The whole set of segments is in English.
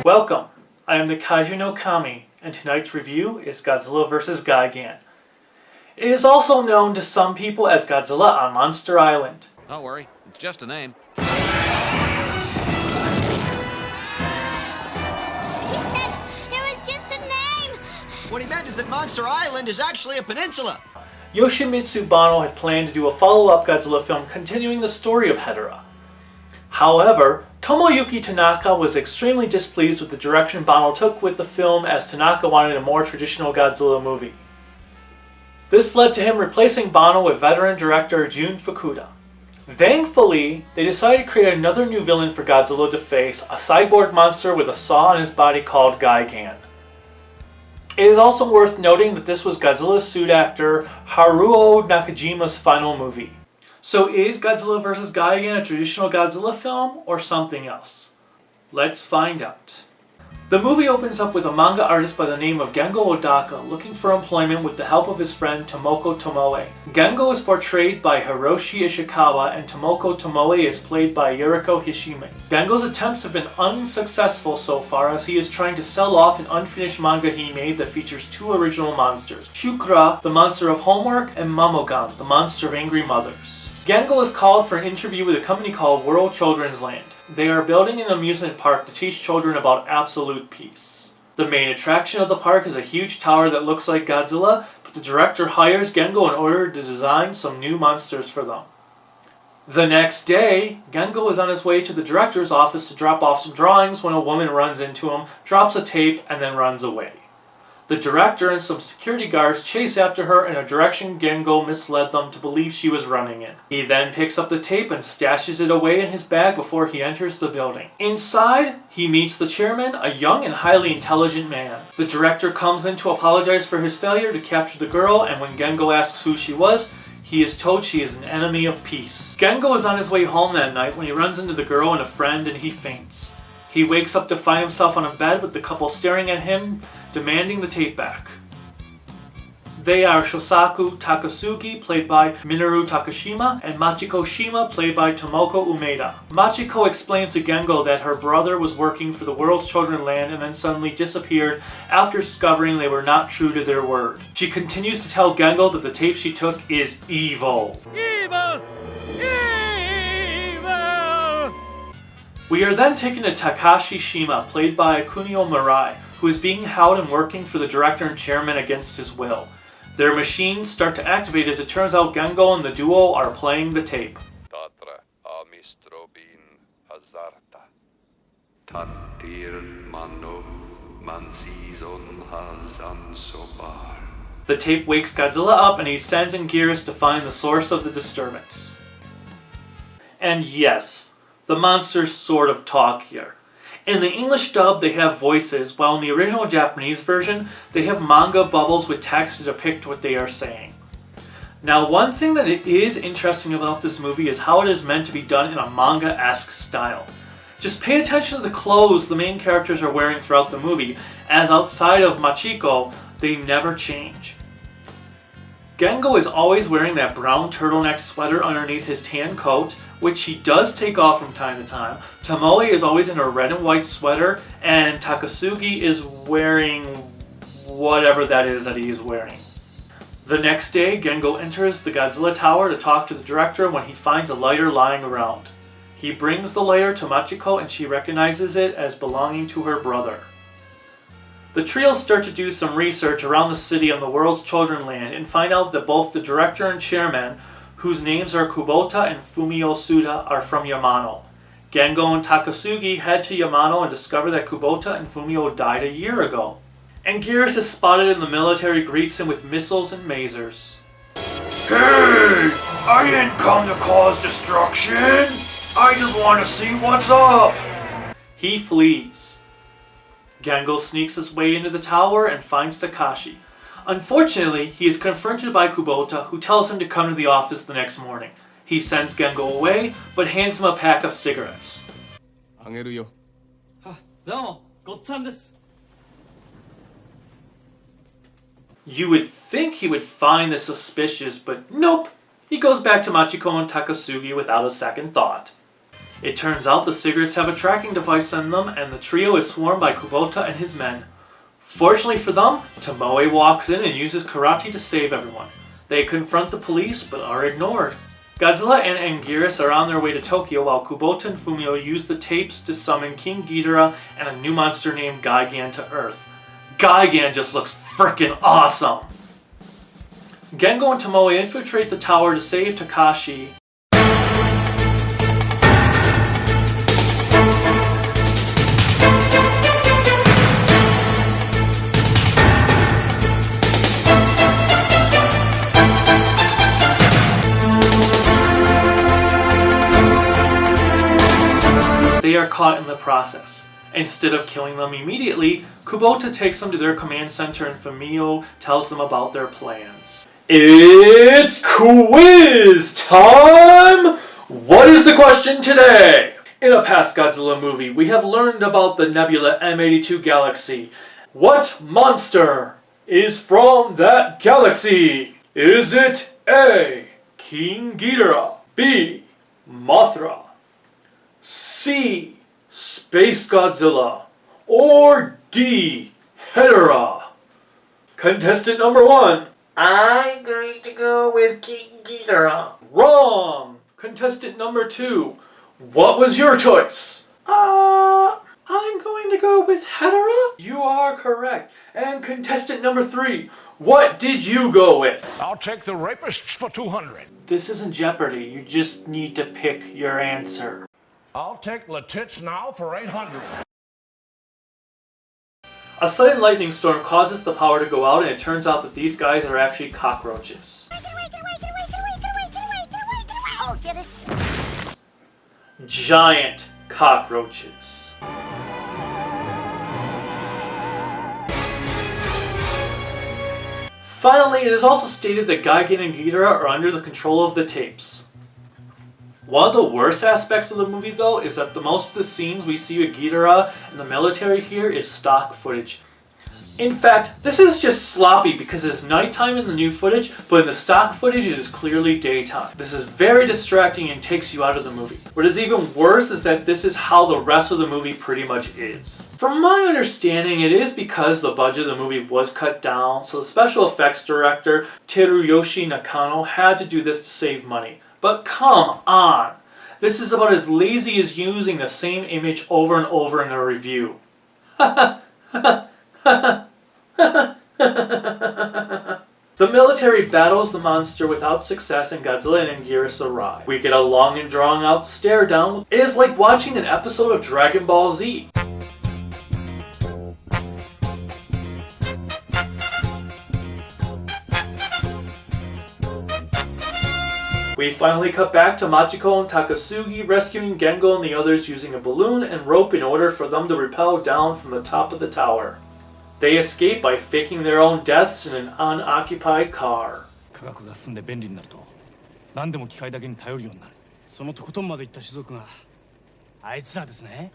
Welcome, I am the Kaiju no Kami, and tonight's review is Godzilla vs. Gigan. It is also known to some people as Godzilla on Monster Island. Don't worry, it's just a name. He said it was just a name! What he meant is that Monster Island is actually a peninsula. Yoshimitsu Banno had planned to do a follow-up Godzilla film continuing the story of Ghidorah. However, Tomoyuki Tanaka was extremely displeased with the direction Banno took with the film, as Tanaka wanted a more traditional Godzilla movie. This led to him replacing Banno with veteran director Jun Fukuda. Thankfully, they decided to create another new villain for Godzilla to face, a cyborg monster with a saw on his body called Gigan. It is also worth noting that this was Godzilla's suit actor Haruo Nakajima's final movie. So is Godzilla vs. Gigan a traditional Godzilla film or something else? Let's find out. The movie opens up with a manga artist by the name of Gengo Odaka looking for employment with the help of his friend Tomoko Tomoe. Gengo is portrayed by Hiroshi Ishikawa and Tomoko Tomoe is played by Yuriko Hishime. Gengo's attempts have been unsuccessful so far, as he is trying to sell off an unfinished manga he made that features two original monsters, Shukra, the monster of homework, and Mamogan, the monster of angry mothers. Gengo is called for an interview with a company called World Children's Land. They are building an amusement park to teach children about absolute peace. The main attraction of the park is a huge tower that looks like Godzilla, but the director hires Gengo in order to design some new monsters for them. The next day, Gengo is on his way to the director's office to drop off some drawings when a woman runs into him, drops a tape, and then runs away. The director and some security guards chase after her in a direction Gengo misled them to believe she was running in. He then picks up the tape and stashes it away in his bag before he enters the building. Inside, he meets the chairman, a young and highly intelligent man. The director comes in to apologize for his failure to capture the girl, and when Gengo asks who she was, he is told she is an enemy of peace. Gengo is on his way home that night when he runs into the girl and a friend, and he faints. He wakes up to find himself on a bed with the couple staring at him, demanding the tape back. They are Shosaku Takasugi, played by Minoru Takashima, and Machiko Shima, played by Tomoko Umeda. Machiko explains to Gengo that her brother was working for the World's Children's Land and then suddenly disappeared after discovering they were not true to their word. She continues to tell Gengo that the tape she took is evil. Evil! We are then taken to Takashi Shima, played by Kunio Mirai, who is being held and working for the director and chairman against his will. Their machines start to activate as it turns out Gengo and the duo are playing the tape. The tape wakes Godzilla up and he sends Anguirus to find the source of the disturbance. And yes, the monsters sort of talk here. In the English dub, they have voices, while in the original Japanese version, they have manga bubbles with text to depict what they are saying. Now, one thing that is interesting about this movie is how it is meant to be done in a manga-esque style. Just pay attention to the clothes the main characters are wearing throughout the movie, as outside of Machiko, they never change. Gengo is always wearing that brown turtleneck sweater underneath his tan coat, which he does take off from time to time. Tomoe is always in a red and white sweater, and Takasugi is wearing whatever that is that he is wearing. The next day, Gengo enters the Godzilla Tower to talk to the director when he finds a lighter lying around. He brings the lighter to Machiko and she recognizes it as belonging to her brother. The trio start to do some research around the city on the World's Children's Land and find out that both the director and chairman, whose names are Kubota and Fumio Suda, are from Yamano. Gengo and Takasugi head to Yamano and discover that Kubota and Fumio died a year ago. Anguirus is spotted and the military greets him with missiles and masers. Hey! I didn't come to cause destruction! I just want to see what's up! He flees. Gengo sneaks his way into the tower and finds Takashi. Unfortunately, he is confronted by Kubota, who tells him to come to the office the next morning. He sends Gengo away, but hands him a pack of cigarettes. You would think he would find this suspicious, but nope. He goes back to Machiko and Takasugi without a second thought. It turns out the cigarettes have a tracking device in them, and the trio is swarmed by Kubota and his men. Fortunately for them, Tomoe walks in and uses karate to save everyone. They confront the police, but are ignored. Godzilla and Anguirus are on their way to Tokyo while Kubota and Fumio use the tapes to summon King Ghidorah and a new monster named Gigan to Earth. Gigan just looks frickin' awesome! Gengo and Tomoe infiltrate the tower to save Takashi. They are caught in the process. Instead of killing them immediately, Kubota takes them to their command center and Fumio tells them about their plans. It's quiz time! What is the question today? In a past Godzilla movie, we have learned about the nebula M82 galaxy. What monster is from that galaxy? Is it A. King Ghidorah, B. Mothra, C. Space Godzilla, or D. Ghidorah? Contestant number 1. I'm going to go with King Ghidorah. Wrong! Contestant number 2. What was your choice? I'm going to go with Ghidorah. You are correct. And contestant number 3. What did you go with? I'll take the rapists for 200. This isn't Jeopardy. You just need to pick your answer. I'll take Latits now for 800. A sudden lightning storm causes the power to go out, and it turns out that these guys are actually cockroaches. I'll get it. Giant cockroaches. Finally, it is also stated that Gigan and Ghidorah are under the control of the tapes. One of the worst aspects of the movie, though, is that most of the scenes we see with Ghidorah and the military here is stock footage. In fact, this is just sloppy because it's nighttime in the new footage, but in the stock footage it is clearly daytime. This is very distracting and takes you out of the movie. What is even worse is that this is how the rest of the movie pretty much is. From my understanding, it is because the budget of the movie was cut down, so the special effects director, Teruyoshi Nakano, had to do this to save money. But come on! This is about as lazy as using the same image over and over in a review. The military battles the monster without success, and Godzilla and Anguirus arrive. We get a long and drawn out stare down. It is like watching an episode of Dragon Ball Z. We finally cut back to Machiko and Takasugi rescuing Gengo and the others using a balloon and rope in order for them to rappel down from the top of the tower. They escape by faking their own deaths in an unoccupied car. 科学が進んで便利になると何でも機械だけに頼るようになる。そのとことんまで行った種族があいつらですね。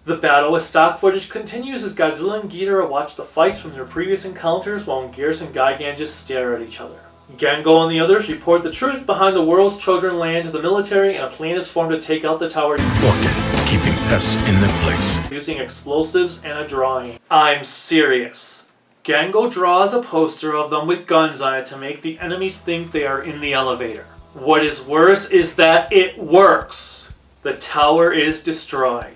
The battle with stock footage continues as Godzilla and Ghidorah watch the fights from their previous encounters while Anguirus and Gigan just stare at each other. Gengo and the others report the truth behind the world's children land to the military, and a plan is formed to take out the tower Locked in, keeping pests in their place. using explosives and a drawing. I'm serious. Gengo draws a poster of them with guns on it to make the enemies think they are in the elevator. What is worse is that it works. The tower is destroyed.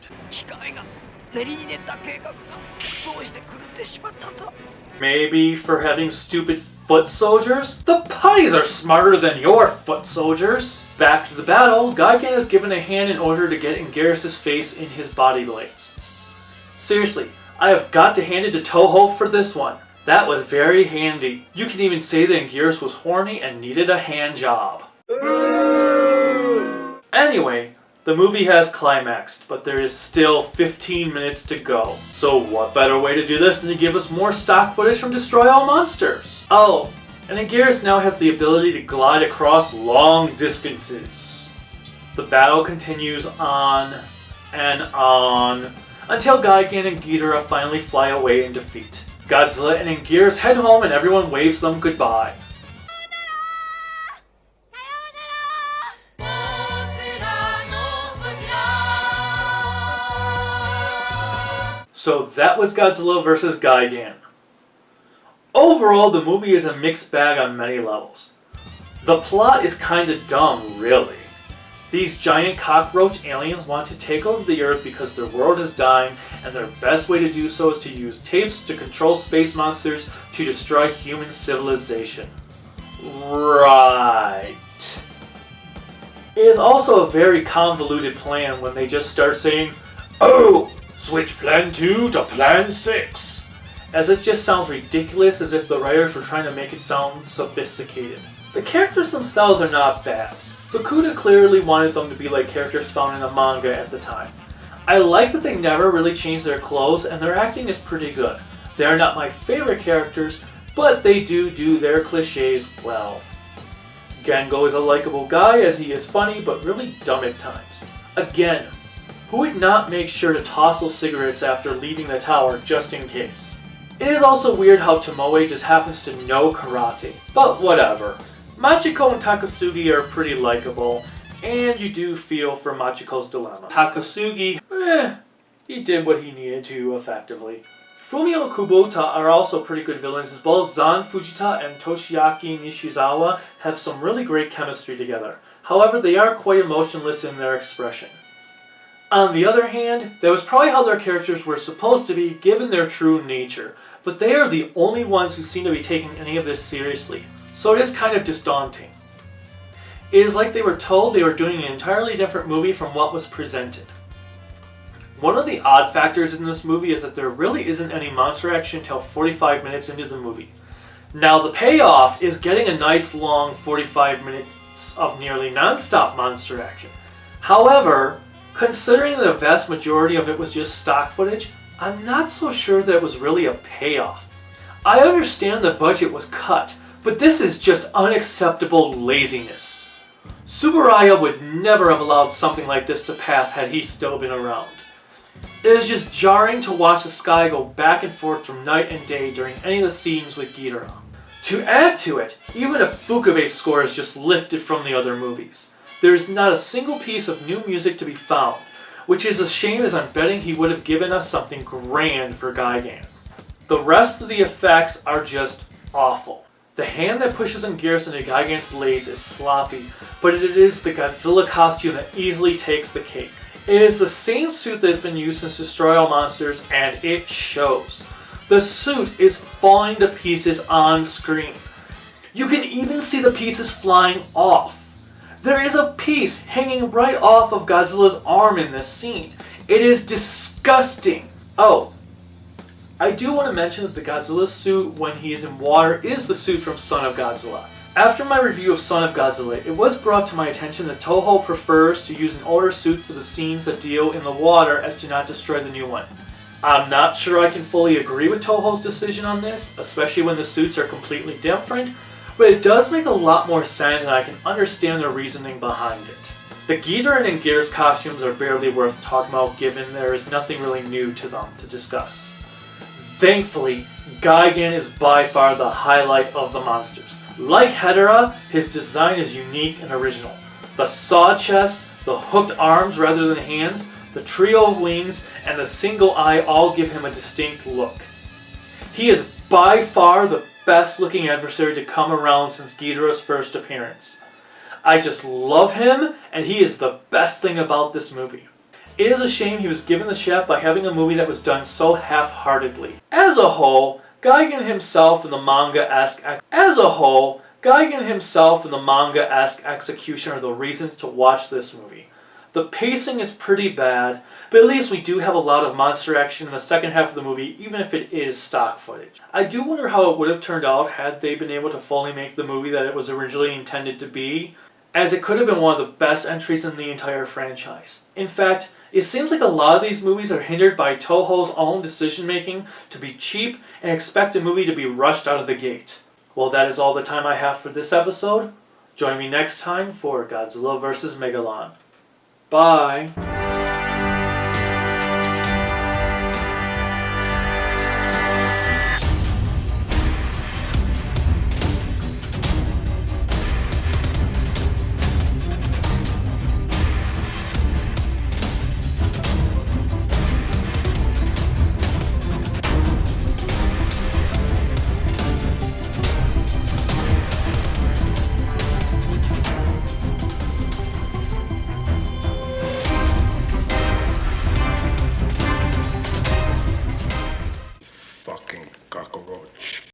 Maybe for having stupid foot soldiers? The putties are smarter than your foot soldiers. Back to the battle, Gigan is given a hand in order to get Anguirus' face in his body blades. Seriously, I have got to hand it to Toho for this one. That was very handy. You can even say that Anguirus was horny and needed a hand job. Anyway, the movie has climaxed, but there is still 15 minutes to go. So what better way to do this than to give us more stock footage from Destroy All Monsters? Oh, and Anguirus now has the ability to glide across long distances. The battle continues on and on until Gigan and Ghidorah finally fly away in defeat. Godzilla and Anguirus head home and everyone waves them goodbye. So that was Godzilla vs. Gigan. Overall, the movie is a mixed bag on many levels. The plot is kinda dumb, really. These giant cockroach aliens want to take over the Earth because their world is dying, and their best way to do so is to use tapes to control space monsters to destroy human civilization. Right. It is also a very convoluted plan when they just start saying, "Oh, switch plan 2 to plan 6. As it just sounds ridiculous, as if the writers were trying to make it sound sophisticated. The characters themselves are not bad. Fukuda clearly wanted them to be like characters found in the manga at the time. I like that they never really changed their clothes, and their acting is pretty good. They are not my favorite characters, but they do their cliches well. Gengo is a likable guy, as he is funny but really dumb at times. Again, who would not make sure to toss those cigarettes after leaving the tower just in case? It is also weird how Tomoe just happens to know karate, but whatever. Machiko and Takasugi are pretty likable, and you do feel for Machiko's dilemma. Takasugi, he did what he needed to effectively. Fumio and Kubota are also pretty good villains, as both Zan Fujita and Toshiaki Nishizawa have some really great chemistry together. However, they are quite emotionless in their expression. On the other hand, that was probably how their characters were supposed to be given their true nature, but they are the only ones who seem to be taking any of this seriously, so it is kind of disdaunting. It is like they were told they were doing an entirely different movie from what was presented. One of the odd factors in this movie is that there really isn't any monster action until 45 minutes into the movie. Now the payoff is getting a nice long 45 minutes of nearly non-stop monster action. However, considering that the vast majority of it was just stock footage, I'm not so sure that it was really a payoff. I understand the budget was cut, but this is just unacceptable laziness. Tsuburaya would never have allowed something like this to pass had he still been around. It is just jarring to watch the sky go back and forth from night and day during any of the scenes with Ghidorah. To add to it, even if Fukabe's score is just lifted from the other movies, there is not a single piece of new music to be found, which is a shame, as I'm betting he would have given us something grand for Gigan. The rest of the effects are just awful. The hand that pushes Anguirus into Gigan's blades is sloppy, but it is the Godzilla costume that easily takes the cake. It is the same suit that has been used since Destroy All Monsters, and it shows. The suit is falling to pieces on screen. You can even see the pieces flying off. There is a piece hanging right off of Godzilla's arm in this scene. It is disgusting. Oh, I do want to mention that the Godzilla suit when he is in water is the suit from Son of Godzilla. After my review of Son of Godzilla, it was brought to my attention that Toho prefers to use an older suit for the scenes that deal in the water as to not destroy the new one. I'm not sure I can fully agree with Toho's decision on this, especially when the suits are completely different, but it does make a lot more sense and I can understand the reasoning behind it. The Ghidorah and Anguirus costumes are barely worth talking about given there is nothing really new to them to discuss. Thankfully, Gigan is by far the highlight of the monsters. Like Ghidorah, his design is unique and original. The saw chest, the hooked arms rather than hands, the trio of wings, and the single eye all give him a distinct look. He is by far the best looking adversary to come around since Ghidorah's first appearance. I just love him, and he is the best thing about this movie. It is a shame he was given the shaft by having a movie that was done so half-heartedly. As a whole, Gigan himself and the manga-esque execution are the reasons to watch this movie. The pacing is pretty bad, but at least we do have a lot of monster action in the second half of the movie, even if it is stock footage. I do wonder how it would have turned out had they been able to fully make the movie that it was originally intended to be, as it could have been one of the best entries in the entire franchise. In fact, it seems like a lot of these movies are hindered by Toho's own decision-making to be cheap and expect a movie to be rushed out of the gate. Well, that is all the time I have for this episode. Join me next time for Godzilla vs. Megalon. Bye!